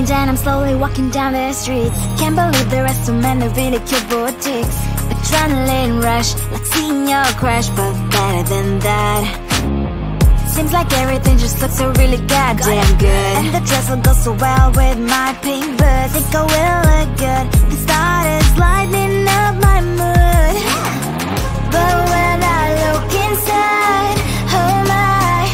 down, I'm slowly walking down the streets. Can't believe there are so many really cute boutiques. Adrenaline rush, like seeing your crush, but better than that. Seems like everything just looks so really goddamn good. And the dress will go so well with my pink boots. Think I will look good. The start is lighting up my mood. But when I look inside, oh my,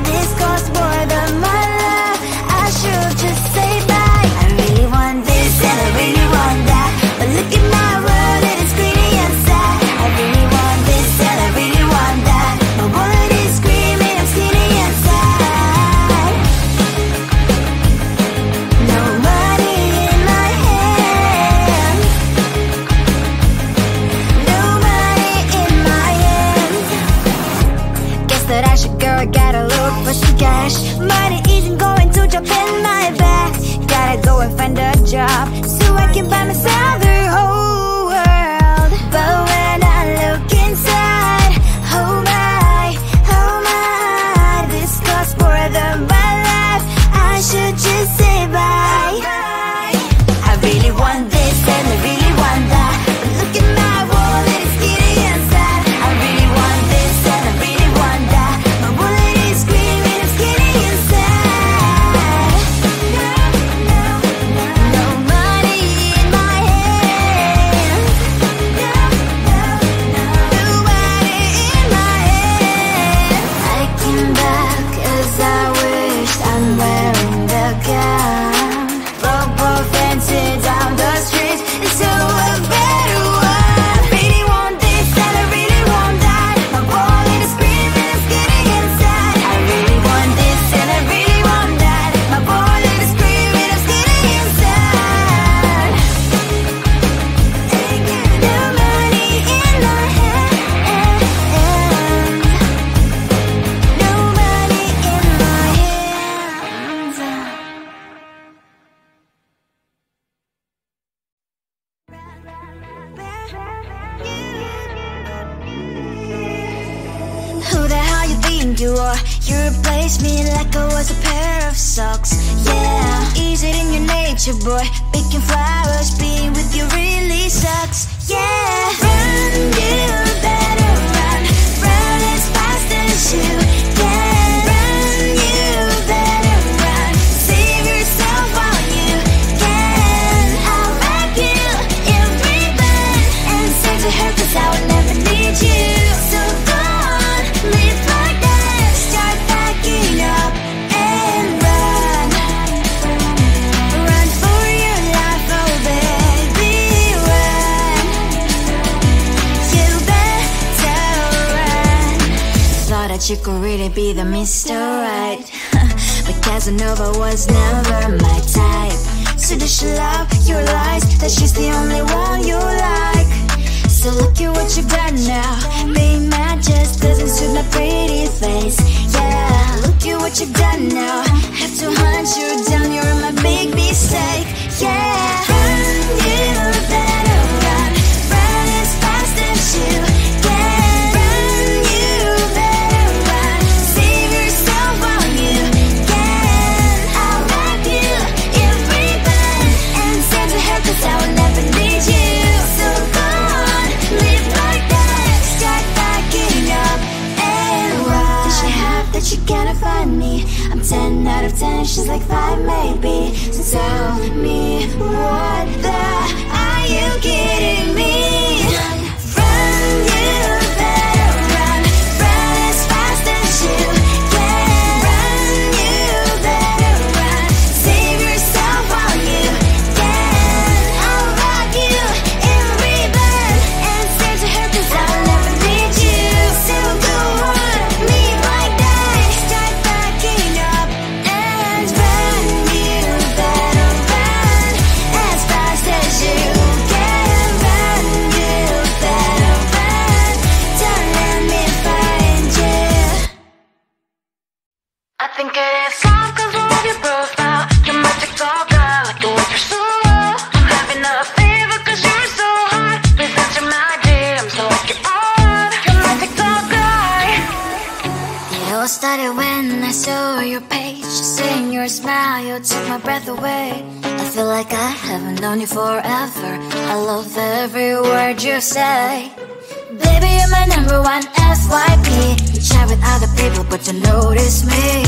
this costs more than my love. I should just say bye. I really want this and I really want that, but look at my world, it is greedy and sad. I really want this and I really want that. My wallet is screaming, I'm skinny and sad. No money in my hand, no money in my hand. Guess that I should go, I gotta look for some cash. Money isn't going to jump in my back. Gotta go and find a job so I can buy myself the whole world. But when I look inside, oh my, this costs more than my life. I should just say bye. I really want this and I really want that, but look at my wallet, it's skinny and sad. I really want this and I really want that. My wallet is screaming, I'm skinny and sad. No money in my hand, no money in my hand. I came back as I wished, I'm wearing the gown. Robo fancy down the streets into a better one. Really want this and I really want that. My wallet is screaming, I'm skinny and sad. I really want this and I really want that. My wallet is screaming, I'm skinny and sad. No money in my hand, no money in my hands. Who the hell you think you are? You replaced me like I was a pair of socks. Yeah, is it in your nature, boy? Picking flowers, being with you really sucks. Yeah, run, you better run. Run as fast as you can. Run, you better run. Save yourself while you can. I'll wrap you in ribbon and say to her, 'cause I will never need you. So go on, live like that. Start packing up and run. Run for your life, oh baby, run. You better run. Thought that you could really be the Mr. Right, but Casanova was never my type. So does she love your lies, that she's the only one you like? So look at what you've done now. Being mad just doesn't suit my pretty face. Yeah, look at what you've done now. Have to hunt you down, you're my big mistake. Yeah, run, you better run. Run as fast as you can. Run, you better run. Save yourself while you can. I'll wrap you in ribbon and send to her, 'cause I will never need you. So go on, live like that. Start packing up and run. Does she have that she cannot find me? I'm 10 out of 10, she's like 5 maybe. So tell me, what the are you kidding me? Run, you better run. Run as fast as you can. Run, you better run. Save yourself while you can. I'll rock you in ribbon and say to her, 'cause I'll never need you. So go on, live like that. Start packing up and run. You better run as fast as you can. Run, you all started when I saw your page. Seeing your smile, you took my breath away. I feel like I haven't known you forever. I love every word you say. Baby, you're my number one FYP. You chat with other people, but you notice me.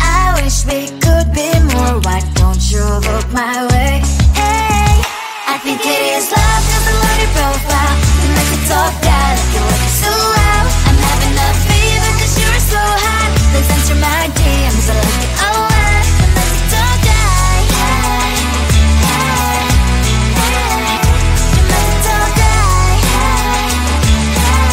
I wish we could be more. Why don't you look my way? Hey, I think it is love, cause I love your profile. You make me talk bad, like you like it so well. I'm having a fever cause you're so hot. Please answer my DMs, I like it a lot. You make me talk bad. Hey, hey, hey. You make me talk bad. Hey, hey,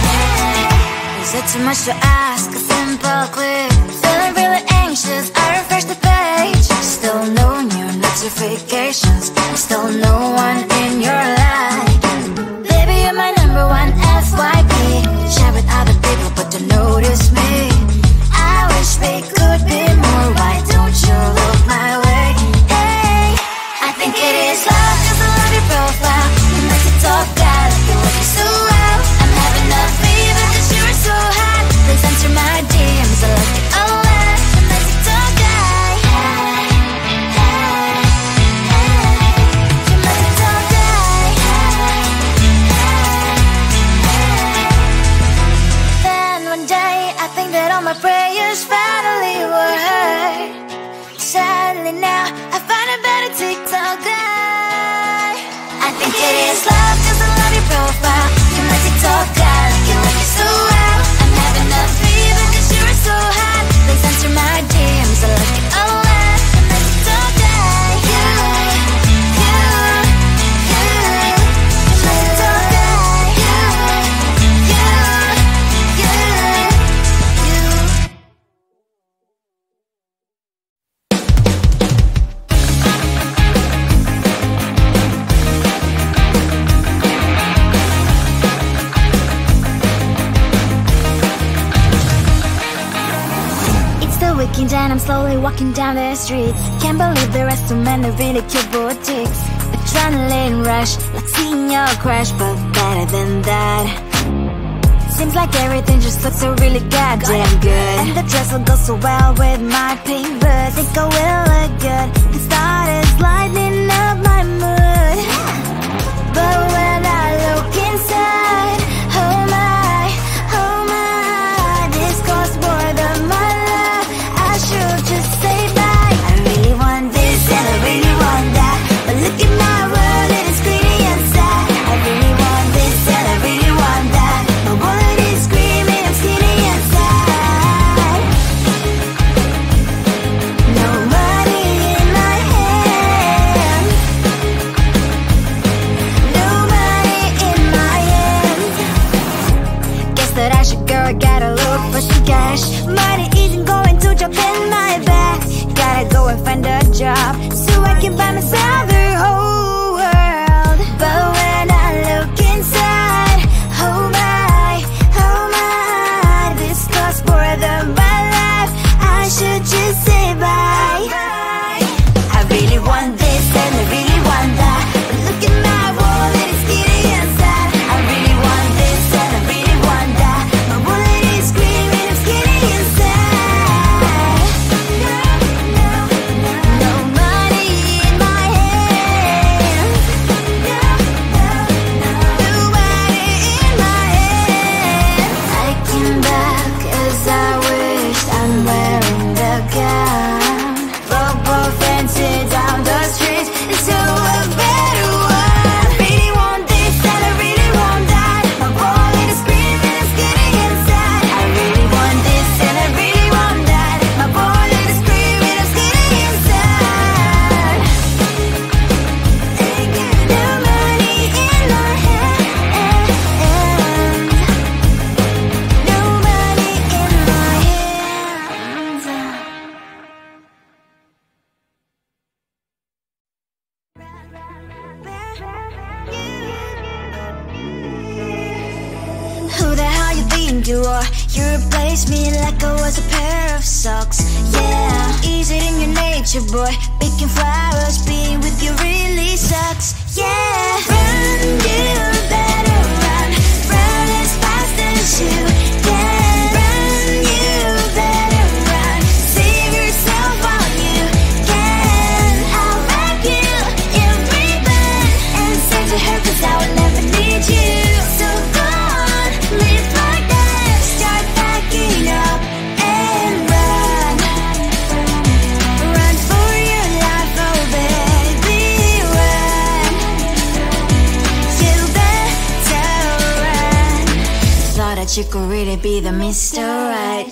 hey. Is it too much to ask? A simple click. Feeling really anxious, I refresh the page. Still no new notifications. Still no one in your life. Baby, you're my number one FYP. Share with other people, but don't notice me. I wish we could be more. Why don't you look my way? Hey, I think it is love, cause I love your profile. You make it talk bad, like you like it so well. I'm having a fever cause you're so hot. Please answer my DMs, I like it a lot. You make it talk bad. Hey, hey, hey. You make it talk bad. Hey, hey, hey. Then one day I think that all my prayers finally were heard. Sadly now I find a better TikTok guy. I think it is love cause I love your profile. You make it talk bad, like you like it so well. I'm having a fever cause you're so hot. Please answer my DMs, I like it a lot. You make it talk bad. You make it talk bad. It's the weekend and I'm slowly walking down the streets. Can't believe there are so many really cute boutiques. Adrenaline rush, like seeing your crush, but better than that. Seems like everything just looks so really goddamn good. And the dress will go so well with my pink boots. Think I will look good, it started lighting up my mood. But when I look inside, oh my, this costs more than my love. I should just say bye. I really want this and I really want that, but look at my world, it is pretty and sad. I really want this and I really want that. My wallet is screaming, I'm skinny and sad. No money in my hand. No money in my hand. Guess that I should go, gotta look for some cash. Money isn't going to drop in my bag. Gotta go and find a job so I can buy myself the whole world. But when I look inside, oh my, this costs more than my life. I should just say bye. I really want this and I really want that, but look at my wallet, it's skinny and sad. I really want this and I really want that. My wallet is screaming, I'm skinny and sad. No money in my hand. No money in my hand. I came back as I wished. I'm wearing the gown. Bobo fancy down the street into a better one. I really want this and I really want that. My wallet is screaming, I'm skinny inside. I really want this and I really want that. My wallet is screaming, I'm skinny inside. No money in my hand. No money in my hands. Who the hell you think you are? You replaced me like I was a pair of socks. Yeah, is it in your nature, boy? Picking flowers, being with you really sucks. Yeah, run, you better run. Run as fast as you can. Run, you that you could really be the Mr. Right.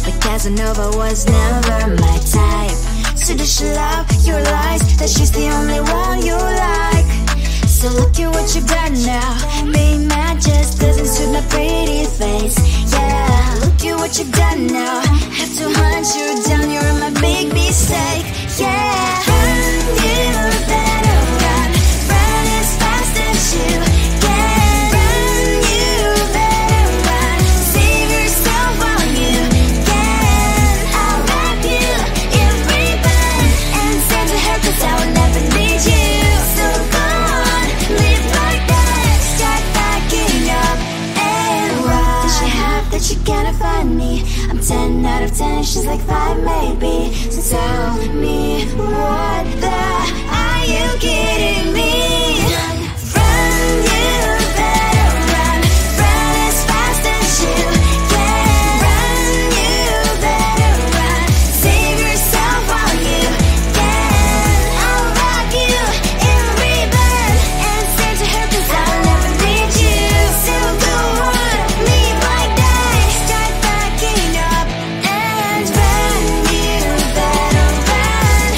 But Casanova was never my type. So does she love your lies, that she's the only one you like? So look at what you've done now. Being mad just doesn't suit my pretty face. Yeah, look at what you've done now. Have to hunt you down, you're my big mistake. Yeah, run, you better run. Run as fast as you can. Run, you better run. Save yourself while you can. I'll wrap you in ribbon and send to her, 'cause I will never need you. So go on, live like that. Start backing up and run. Does she have that she cannot find me? I'm 10 out of 10, she's like 5 maybe. So tell me, what the are you kidding me? Run, you better run. Run as fast as you can. Run, you better run. Save yourself while you can. I'll wrap you in ribbon and send to her, 'cause I'll never need you. So go on, leave like that. Start backing up and run. You better run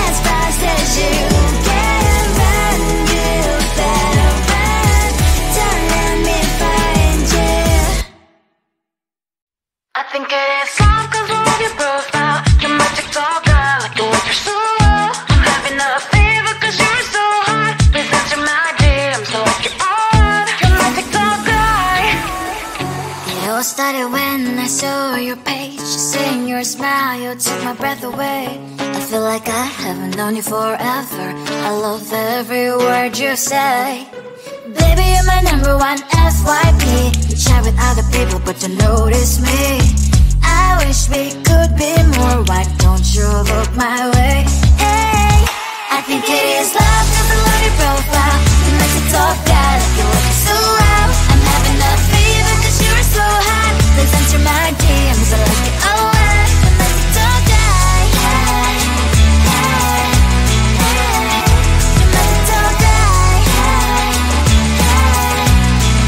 as fast as you can. Run, you better run. Don't let me find you. I think it is love 'cause I love your profile. You're my TikTok guy, like the way you're so low. I'm having a fever 'cause you're so hot. Please answer my DMs like you're on. You're my TikTok guy. It all started when I saw your page. Seeing your smile, you took my breath away. I feel like I haven't known you forever. I love every word you say. Baby, you're my number one FYP. You chat with other people, but you notice me. I wish we could be more. Why don't you look my way? Hey, I think it is love 'cause I love your profile. You like to talk that, like you look so well. I'm having a fever 'cause you're so hot. Please answer my DMs, I like it a lot. You like to talk that, hey, hey, hey. You like to talk that, hey, hey,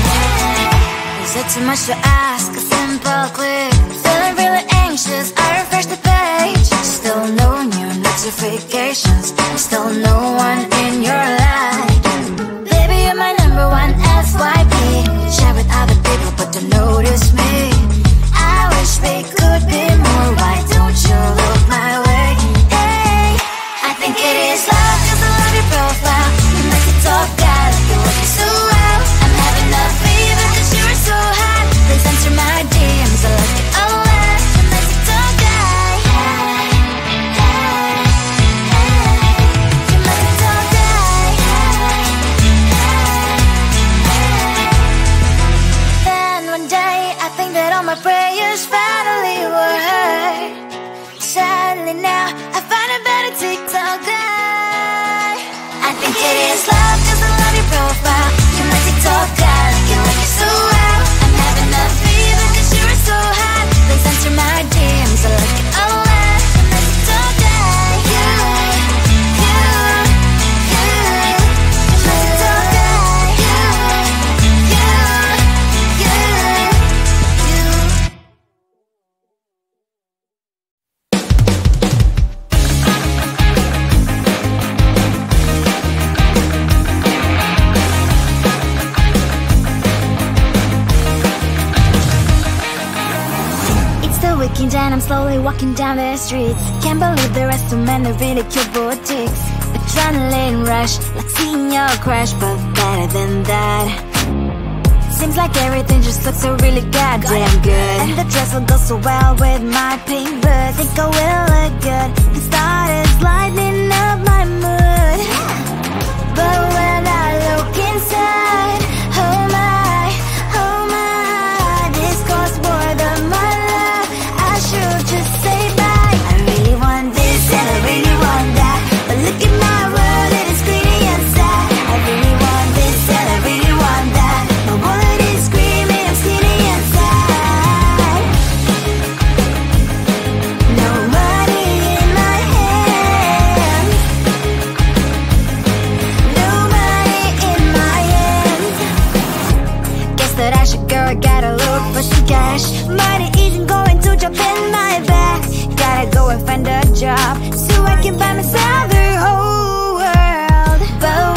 hey. Is it too much to ask? A simple click. Feeling really anxious, I refresh the page. Still no new notifications. Still no one in your life. Baby, you're my number one FYP. Share with other people, but don't notice me. I wish we could be more. Why don't you look my way? Hey, I think it is love 'cause I love your profile. You like to talk that, like you look so well. I'm having a fever 'cause you're so hot. Please answer my DMs, I like it a lot. You like to talk that, hey, hey, hey. You like to talk that, hey, hey, hey. Then one day I think that all my prayers finally were heard. Sadly now I find a better TikTok guy. I think it is love 'cause I love your profile. You like TikTok guy, like you look so well. I'm having a fever 'cause you're so hot. Please answer my DMs, I like it a lot. You like TikTok guy, you like TikTok guy, you. It's the weekend and I'm slowly walking down the streets. Can't believe there are so many really cute boutiques. Adrenaline rush, like seeing your crush, but better than that. Seems like everything just looks so really goddamn good. And the dress will go so well with my pink boots. Think I will look good. The start is lighting up my mood. But when I look inside, oh my, this costs more than my love. I should just say bye. I really want this and I really want that. But look at my world, it is pretty inside. I really want this and I really want that. My wallet is screaming, I'm skinny inside. No money in my hand. No Girl, I gotta look for some cash. Money isn't going to drop in my back. Gotta go and find a job so I can buy myself the whole world. But